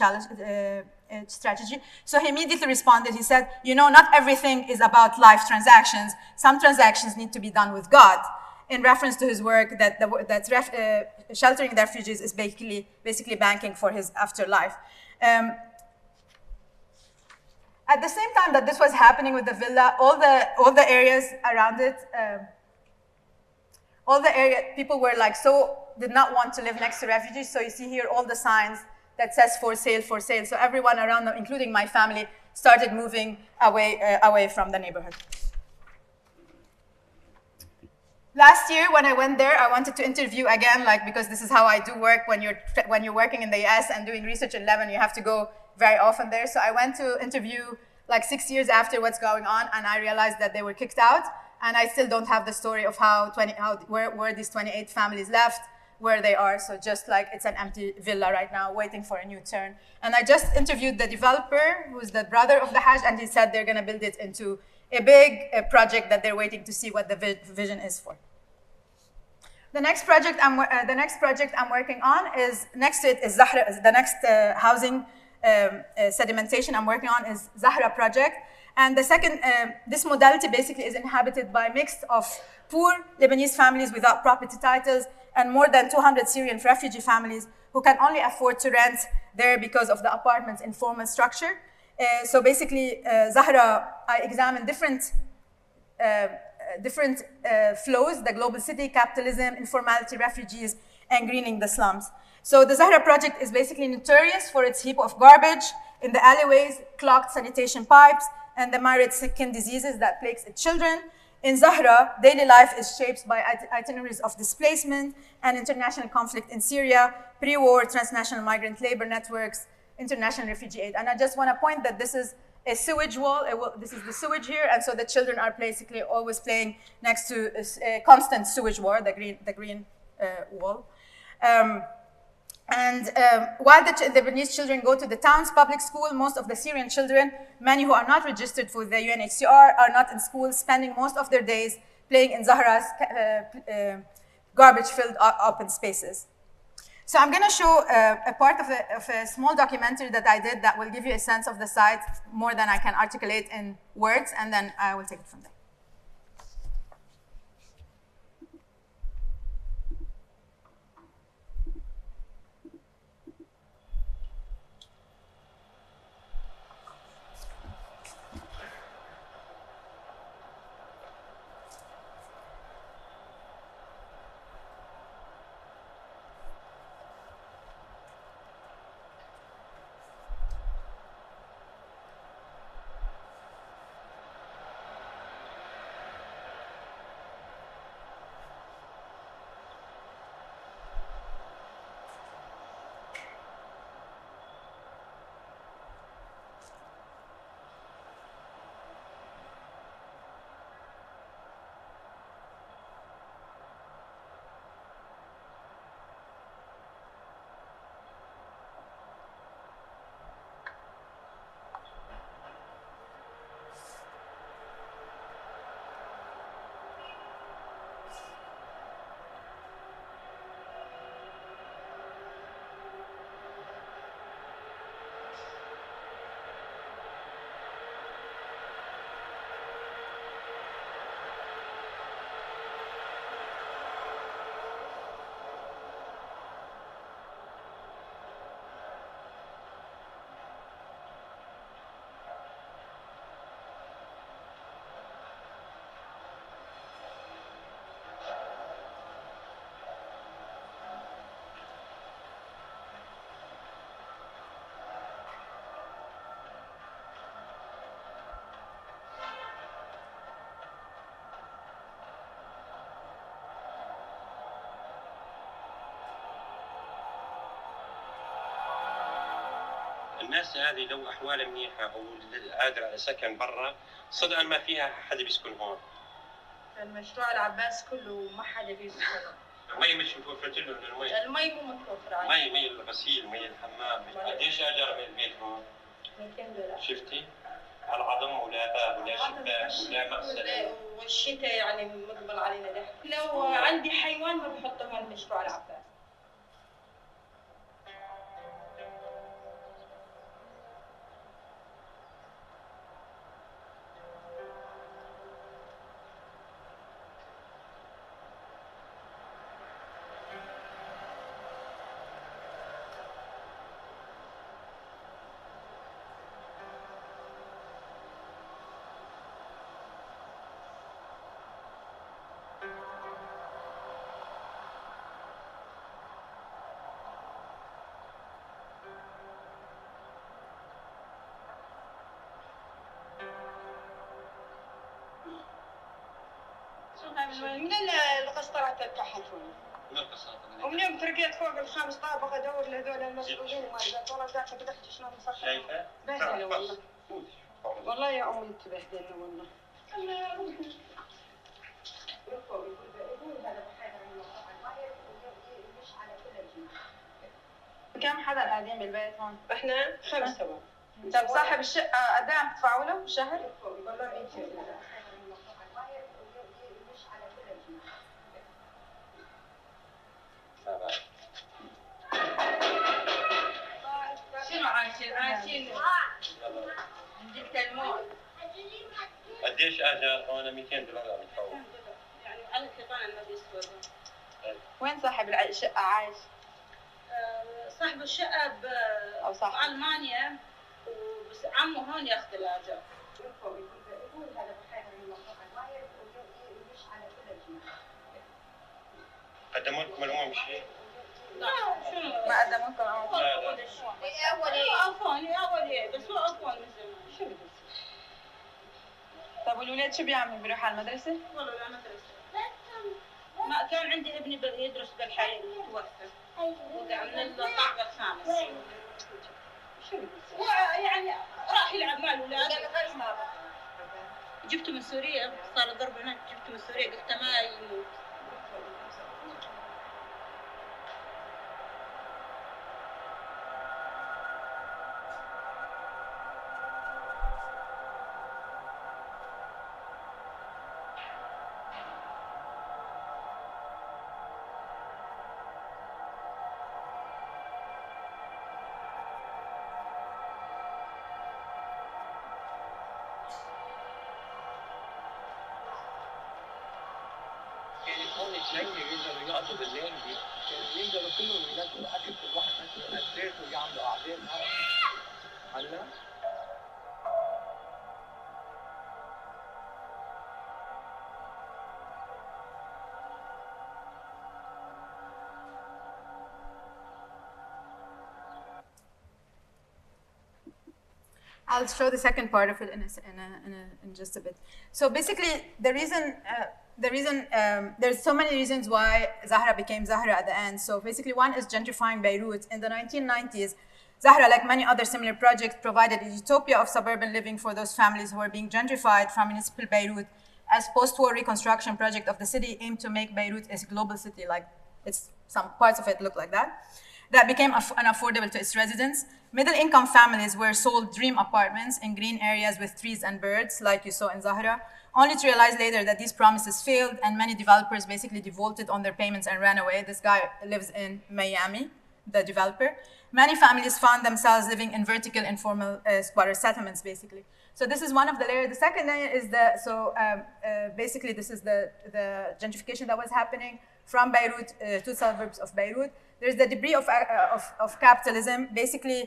Speaker 2: strategy. So he immediately responded. He said, not everything is about life transactions. Some transactions need to be done with God, in reference to his work that sheltering the refugees is basically banking for his afterlife. At the same time that this was happening with the villa, all the areas around it, people were like did not want to live next to refugees. So you see here all the signs that says for sale, for sale. So everyone around them, including my family, started moving away from the neighborhood. Last year, when I went there, I wanted to interview again, because this is how I do work when you're working in the US and doing research in Lebanon, you have to go very often there. So I went to interview 6 years after what's going on, and I realized that they were kicked out, and I still don't have the story of where these 28 families left, where they are. So just it's an empty villa right now, waiting for a new turn. And I just interviewed the developer, who's the brother of the Hajj, and he said they're going to build it into a big project that they're waiting to see what the vision is for. The next project I'm working on is next to it is Zahra. The next housing sedimentation I'm working on is Zahra project, and the second this modality basically is inhabited by a mix of poor Lebanese families without property titles and more than 200 Syrian refugee families who can only afford to rent there because of the apartment's informal structure. So basically, Zahra, I examined different flows, the global city, capitalism, informality, refugees, and greening the slums. So the Zahra project is basically notorious for its heap of garbage in the alleyways, clogged sanitation pipes, and the myriad skin diseases that plagues its children. In Zahra, daily life is shaped by itineraries of displacement and international conflict in Syria, pre-war transnational migrant labor networks, international refugee aid. And I just want to point that this is a sewage wall. This is the sewage here, and so the children are basically always playing next to a constant sewage wall, the green wall. While the Lebanese children go to the town's public school, most of the Syrian children, many who are not registered for the UNHCR, are not in school, spending most of their days playing in Zahra's garbage-filled open spaces. So I'm going to show a part of a small documentary that I did that will give you a sense of the site more than I can articulate in words, and then I will take it from there.
Speaker 3: الناس هذه لو احوالها منيحه او قادر على سكن برا صدقا ما فيها حدا بيسكن هون.
Speaker 4: المشروع العباس كله ما حدا بيسكن.
Speaker 3: المي مش متوفرت له المي.
Speaker 4: المي مو متوفرة.
Speaker 3: مي الغسيل مي الحمام. قديش اجر من البيت هون؟
Speaker 4: $200.
Speaker 3: شفتي؟ على العظم ولا باب ولا شباك ولا مغسله.
Speaker 4: والشتاء يعني مقبل علينا ده. لو عندي حيوان ما بحطه هون مشروع العباس. من القسطرات تحت هون.
Speaker 3: من القسطرات.
Speaker 4: ومن يوم ترقيت فوق الخامس طابق ادور لهذول المسؤولين وما لقيت والله ذاك بدخت شلون مسخر.
Speaker 3: شايفه؟
Speaker 4: بهدله والله. والله يا امي تبهدلنا والله.
Speaker 2: كم حدا قاعدين بالبيت هون؟
Speaker 4: احنا 5.
Speaker 2: طب صاحب الشقة قد ايه عم تدفعوا له بالشهر؟
Speaker 4: والله 100 شيء. شنو عايشين نجيب الموت.
Speaker 3: قديش اجر هون؟ $200 عم يدفعوا.
Speaker 4: يعني على الحيطان ما بيسوى.
Speaker 2: وين صاحب الشقة عايش؟
Speaker 4: صاحب الشقة
Speaker 2: أو صاحب
Speaker 4: بألمانيا وبس عمه هون ياخذ الأجر.
Speaker 3: قدموا لكم المهم شيء؟
Speaker 4: لا شنو
Speaker 2: ما قدموا لكم
Speaker 4: أولي بس وقفون من زمان. شو بدك؟
Speaker 2: طب والولاد شو بيعملوا؟ بيروحوا على المدرسة؟
Speaker 4: والله لا مدرسة. ما كان عندي ابني يدرس بالحي توفى. وقع من الطابق الخامس. شو بدك؟ يعني راح يلعب مع الولاد. جبته من سوريا صار ضرب هناك جبته من سوريا قلت ما يموت.
Speaker 3: هون يتلقوا يقدروا يقعدوا بالليل يقدروا كلهم يلاقوا اكل كل واحد عنده البيت ويعملوا قعدات هلا
Speaker 2: I'll show the second part of it in just a bit. So basically, there's so many reasons why Zahra became Zahra at the end. So basically, one is gentrifying Beirut. In the 1990s, Zahra, like many other similar projects, provided a utopia of suburban living for those families who were being gentrified from municipal Beirut. As post-war reconstruction project of the city aimed to make Beirut a global city, like some parts of it look like that. That became unaffordable to its residents. Middle-income families were sold dream apartments in green areas with trees and birds, like you saw in Zahra, only to realize later that these promises failed and many developers basically defaulted on their payments and ran away. This guy lives in Miami, the developer. Many families found themselves living in vertical informal squatter settlements, basically. So this is one of the layers. The second layer is basically this is the gentrification that was happening from Beirut to suburbs of Beirut. There's the debris of capitalism. Basically,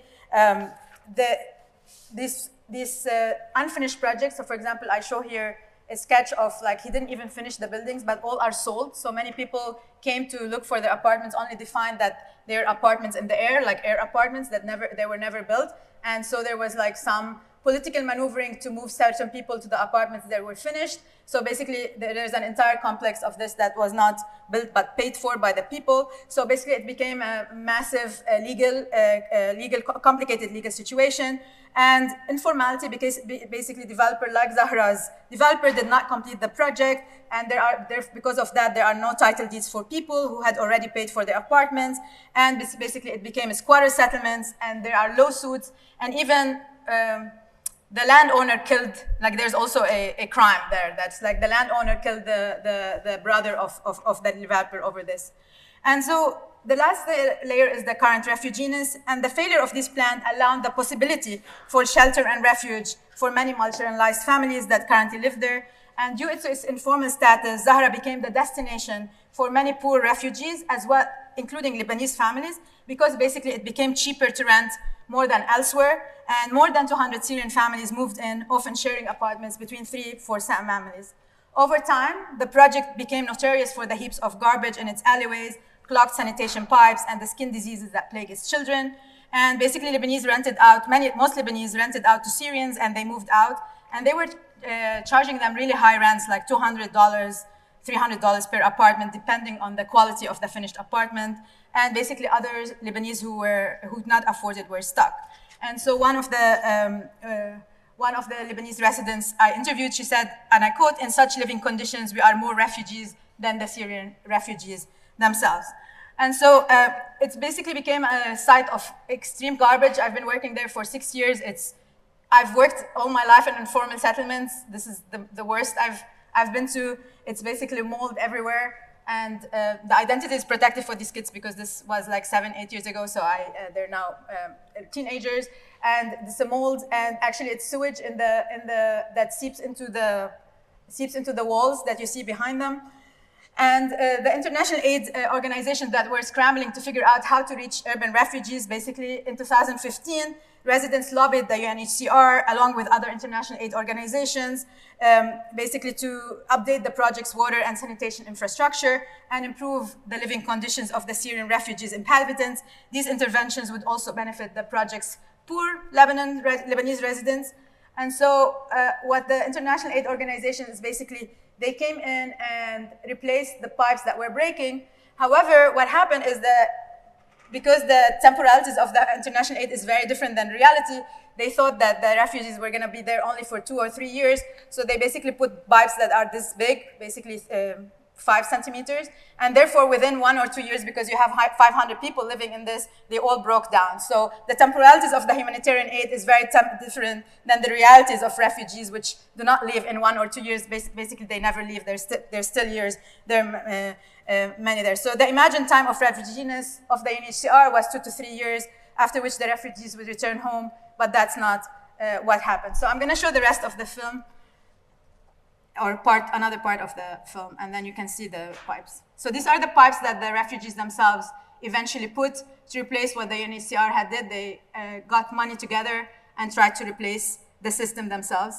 Speaker 2: these unfinished projects. So, for example, I show here a sketch of he didn't even finish the buildings, but all are sold. So many people came to look for their apartments, only to find that they're apartments in the air, like air apartments that they were never built. And so there was some political maneuvering to move certain people to the apartments that were finished. So basically, there's an entire complex of this that was not built but paid for by the people. So basically, it became a massive complicated legal situation. And informality, because basically developer like Zahra's developer did not complete the project, and because of that, there are no title deeds for people who had already paid for their apartments, and basically it became squatter settlements, and there are lawsuits, and even the landowner killed, like there's also a crime there, that's like the landowner killed the brother of the developer over this. And so the last layer is the current refugees, and the failure of this plan allowed the possibility for shelter and refuge for many marginalized families that currently live there. And due to its informal status, Zahra became the destination for many poor refugees as well, including Lebanese families, because basically it became cheaper to rent more than elsewhere, and more than 200 Syrian families moved in, often sharing apartments between 3-4 families. Over time, the project became notorious for the heaps of garbage in its alleyways, clogged sanitation pipes, and the skin diseases that plague its children. And basically, most Lebanese rented out to Syrians, and they moved out. And they were charging them really high rents, like $200, $300 per apartment, depending on the quality of the finished apartment. And basically, other Lebanese who could not afford it were stuck. And so one of the Lebanese residents I interviewed, she said, and I quote, "In such living conditions, we are more refugees than the Syrian refugees themselves." And so it's basically became a site of extreme garbage. I've been working there for 6 years. I've worked all my life in informal settlements. This is the worst I've been to. It's basically mold everywhere. And the identity is protected for these kids because this was like 7-8 years ago. So they're now teenagers. And it's a mold, and actually it's sewage that seeps into the walls that you see behind them. And the international aid organizations that were scrambling to figure out how to reach urban refugees, basically in 2015, residents lobbied the UNHCR along with other international aid organizations, basically to update the project's water and sanitation infrastructure and improve the living conditions of the Syrian refugees inhabitants. These interventions would also benefit the project's poor Lebanese residents. And so what the international aid organization is basically, they came in and replaced the pipes that were breaking. However, what happened is that because the temporalities of the international aid is very different than reality, they thought that the refugees were going to be there only for 2 or 3 years. So they basically put pipes that are this big, basically 5 centimeters. And therefore, within 1 or 2 years, because you have 500 people living in this, they all broke down. So the temporalities of the humanitarian aid is very different than the realities of refugees, which do not live in 1 or 2 years. Basically, they never leave. There's still years. There are many there. So the imagined time of refugees of the UNHCR was 2 to 3 years, after which the refugees would return home. But that's not what happened. So I'm going to show the rest of the film, or another part of the film, and then you can see the pipes. So these are the pipes that the refugees themselves eventually put to replace what the UNHCR had did. They got money together and tried to replace the system themselves.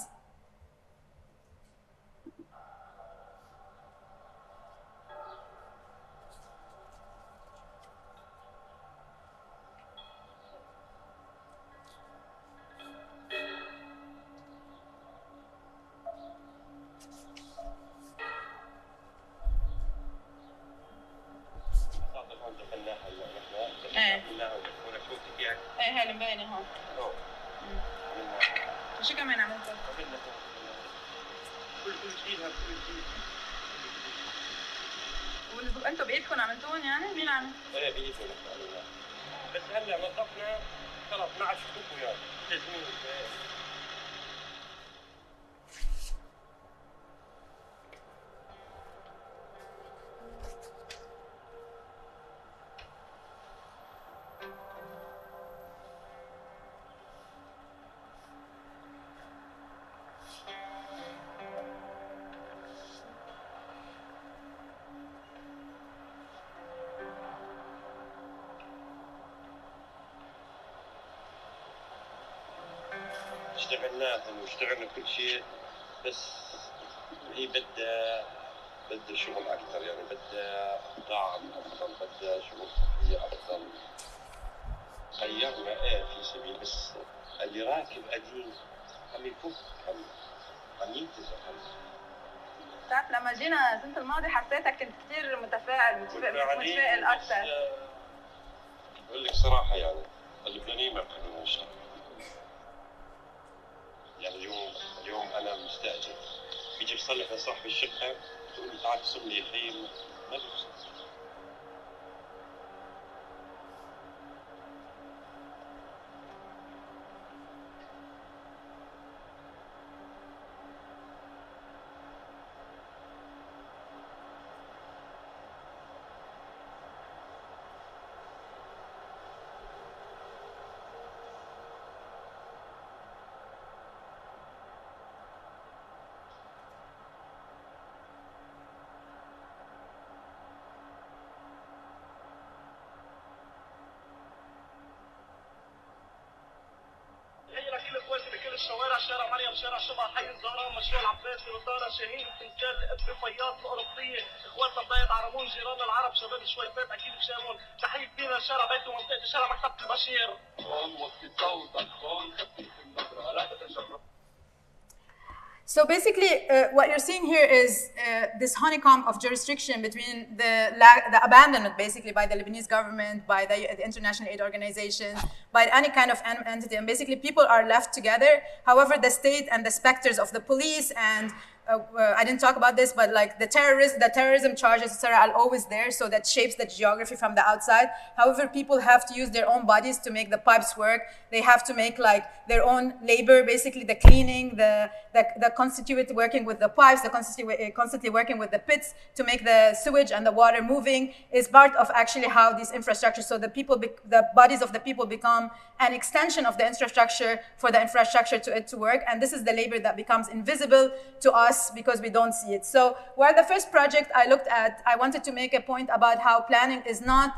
Speaker 2: هاي مبينة هون. وشو كمان عملتوا؟
Speaker 3: كل جديد كل جديد.
Speaker 2: وانتم بايدكم عملتوهم يعني؟ مين عمل؟
Speaker 3: ايه بايدنا عملناها. بس هلا نظفنا 12 كوب يعني. اشتغلناها واشتغلنا كل شيء، بس هي بدها شغل اكثر، يعني بدها دعم افضل، بدها شغل صحيه افضل. غيرنا في سبيل، بس اللي راكب قديم عم يفك عم ينتزع.
Speaker 2: تعرف لما جينا السنة الماضية حسيتك كنت كثير متفائل أكثر.
Speaker 3: بقول لك صراحة يعني اللبنانيين ما بيحبوا نشتغل. يعني اليوم أنا مستأجر، بيجي بصلح لصاحب الشقة تقول له تعال ارسم لي خيم، ما بيرسم.
Speaker 5: الشوارع، شارع مريم، شارع شبع، حي الزهراء، مشروع العباس، نضاره، شاهين، تنكال، ابن فياض، الأوروبية، اخواتنا بضاية عرمون، جيراننا العرب، شباب الشويفات اكيد بشامون، تحية فينا شارع بيت ومنطقة شارع مكتبة البشير.
Speaker 2: So basically, what you're seeing here is this honeycomb of jurisdiction between the abandonment, basically, by the Lebanese government, by the international aid organizations, by any kind of entity, and basically people are left together. However, the state and the specters of the police and I didn't talk about this, but like the terrorism charges, etc., are always there, so that shapes the geography from the outside. However, people have to use their own bodies to make the pipes work. They have to make like their own labor, basically the cleaning, the constituent working with the pipes, the constantly working with the pits to make the sewage and the water moving is part of actually how these infrastructures. So the bodies of the people become an extension of the infrastructure for the infrastructure to work, and this is the labor that becomes invisible to us because we don't see it. So while the first project I looked at, I wanted to make a point about how planning is not,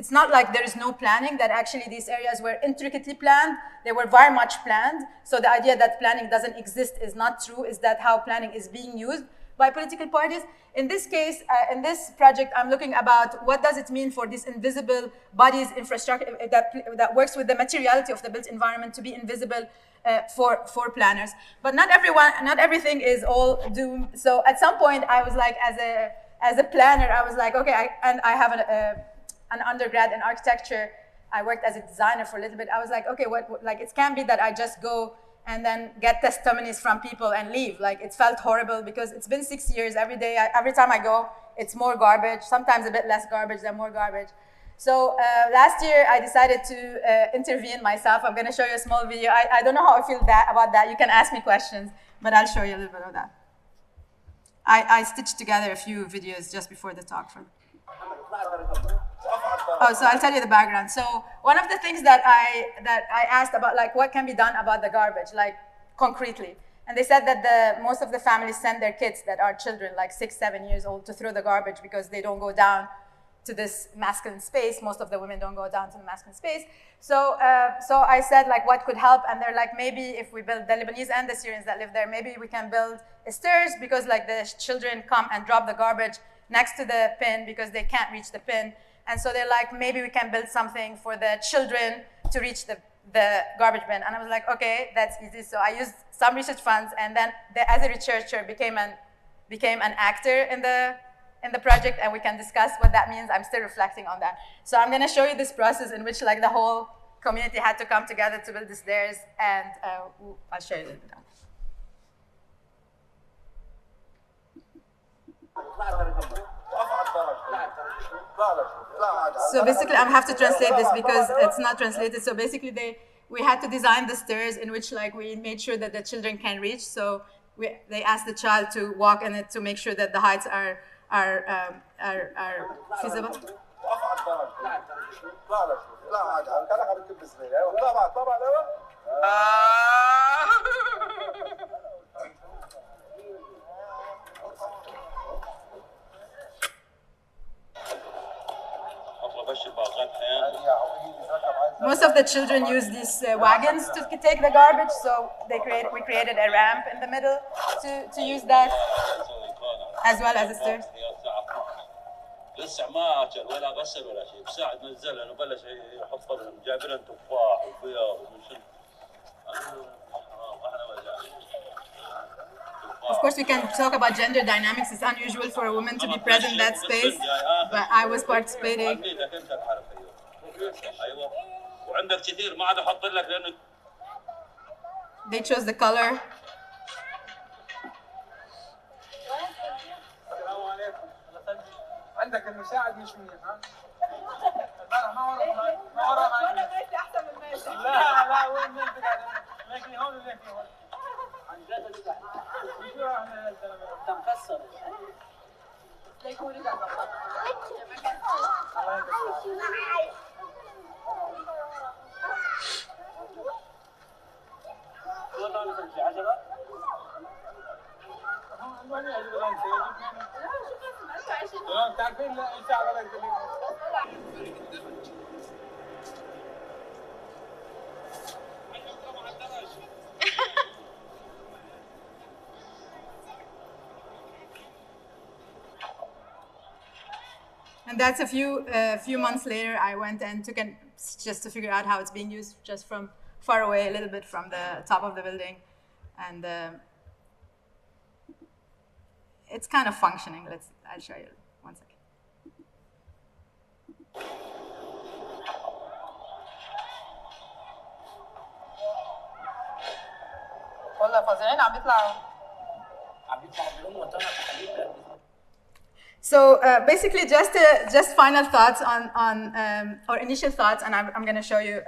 Speaker 2: it's not like there is no planning, that actually these areas were intricately planned, they were very much planned. So the idea that planning doesn't exist is not true, is that how planning is being used by political parties. In this case, in this project, I'm looking about what does it mean for these invisible bodies, infrastructure that works with the materiality of the built environment to be invisible for planners. But not everything is all doom. So at some point, I was like, as a planner, I was like, okay, I have an undergrad in architecture. I worked as a designer for a little bit. I was like, okay, like it can't be that I just go and then get testimonies from people and leave. Like it felt horrible because it's been 6 years. Every day, every time I go, it's more garbage. Sometimes a bit less garbage than more garbage. So last year, I decided to intervene myself. I'm going to show you a small video. I don't know how I feel about that. You can ask me questions, but I'll show you a little bit of that. I stitched together a few videos just before the talk. Oh, so I'll tell you the background. So one of the things that I asked about, like, what can be done about the garbage, like concretely. And they said that most of the families send their kids that are children, like 6, 7 years old, to throw the garbage because they don't go down to this masculine space. Most of the women don't go down to the masculine space. So I said, like, what could help? And they're like, maybe if we build, the Lebanese and the Syrians that live there, maybe we can build stairs because like the children come and drop the garbage next to the pin because they can't reach the pin. And so they're like, maybe we can build something for the children to reach the garbage bin. And I was like, okay, that's easy. So I used some research funds, and then as a researcher became an actor in the project, and we can discuss what that means. I'm still reflecting on that. So I'm going to show you this process in which like the whole community had to come together to build the stairs, and I'll show you a little bit. So basically, I have to translate this because it's not translated. So basically, we had to design the stairs in which like we made sure that the children can reach. So they asked the child to walk in it to make sure that the heights are feasible. Most of the children use these wagons to take the garbage, so we created a ramp in the middle to use that, as well as the stairs.
Speaker 6: لسه ما اكل ولا غسل ولا شيء، بساعد نزل لانه بلش يحط لهم، جايب لهم تفاح وبيض ومن شنو. احنا ما جانا.
Speaker 2: Of course, we can talk about gender dynamics. It's unusual for a woman to be present in that space, but I was participating. They chose the color.
Speaker 7: عندك المساعد مش منيح ها؟ ما ورا لا لا وين مين لكن هون ولكن هون عن جد شو احنا انت مكسر
Speaker 2: And that's a few months later, I went and took it just to figure out how it's being used, just from far away, a little bit from the top of the building, and it's kind of functioning. I'll show you one second.
Speaker 7: والله فظيعين عم بيطلعوا
Speaker 2: So basically, just final thoughts or initial thoughts, and I'm going to show you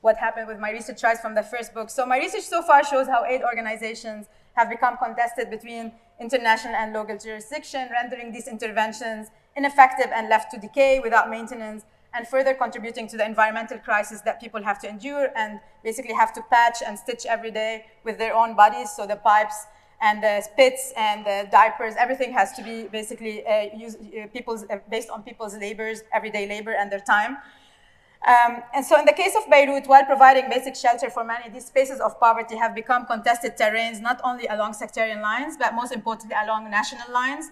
Speaker 2: what happened with my research choice from the first book. So my research so far shows how aid organizations have become contested between international and local jurisdiction, rendering these interventions ineffective and left to decay without maintenance, and further contributing to the environmental crisis that people have to endure and basically have to patch and stitch every day with their own bodies. So the pipes and the spits and the diapers, everything has to be basically based on people's labors, everyday labor and their time. And so in the case of Beirut, while providing basic shelter for many, these spaces of poverty have become contested terrains, not only along sectarian lines, but most importantly along national lines,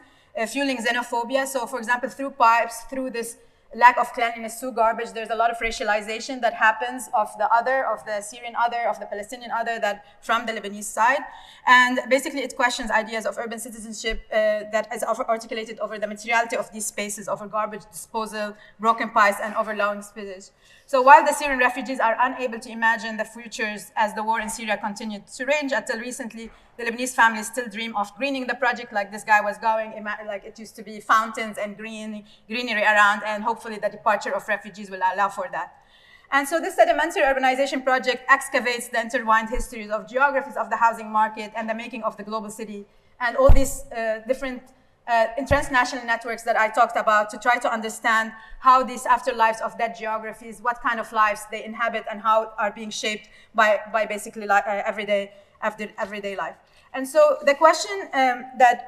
Speaker 2: fueling xenophobia. So for example, through pipes, through this lack of cleanliness, through garbage, there's a lot of racialization that happens of the other, of the Syrian other, of the Palestinian other, that from the Lebanese side. And basically it questions ideas of urban citizenship that is articulated over the materiality of these spaces, over garbage disposal, broken pipes, and overlong spillage. So while the Syrian refugees are unable to imagine the futures as the war in Syria continued to rage, until recently, the Lebanese families still dream of greening the project like this guy was going, like it used to be fountains and greenery around, and hopefully the departure of refugees will allow for that. And so this sedimentary urbanization project excavates the intertwined histories of geographies of the housing market and the making of the global city, and all these different transnational networks that I talked about, to try to understand how these afterlives of dead geographies, what kind of lives they inhabit and how are being shaped by basically everyday life. And so the question that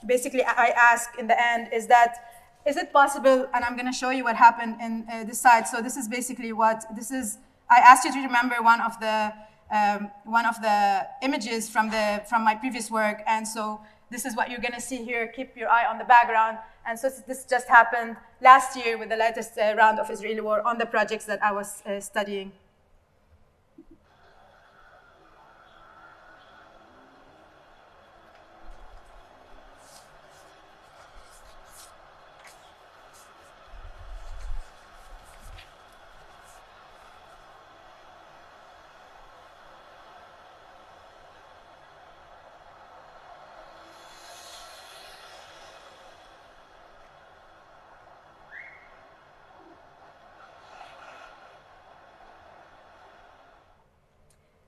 Speaker 2: basically I ask in the end is that, is it possible, and I'm going to show you what happened in this side. So this is basically I asked you to remember one of the images from my previous work, and so this is what you're going to see here. Keep your eye on the background. And so this just happened last year with the latest round of Israeli war on the projects that I was studying.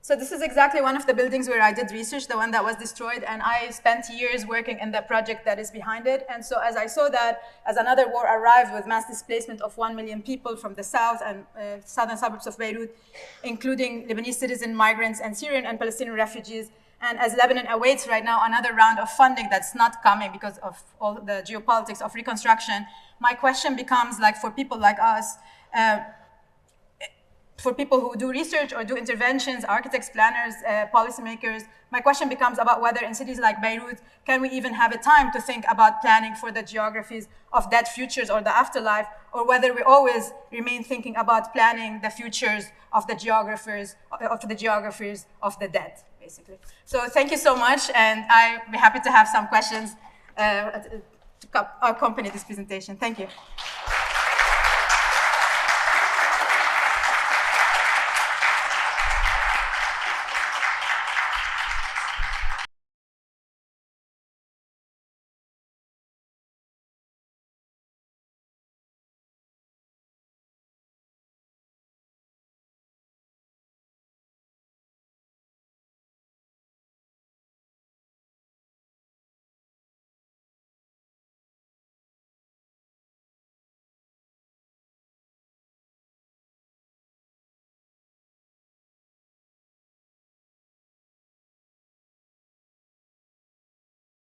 Speaker 2: So this is exactly one of the buildings where I did research, the one that was destroyed, and I spent years working in the project that is behind it. And so as I saw that, as another war arrived with mass displacement of 1 million people from the south and southern suburbs of Beirut, including Lebanese citizen migrants and Syrian and Palestinian refugees, and as Lebanon awaits right now another round of funding that's not coming because of all the geopolitics of reconstruction, my question becomes, like, for people like us, for people who do research or do interventions, architects, planners, policymakers, my question becomes about whether in cities like Beirut, can we even have a time to think about planning for the geographies of dead futures or the afterlife, or whether we always remain thinking about planning the futures of the geographers of the dead, basically. So thank you so much, and I'd be happy to have some questions to accompany this presentation. Thank you.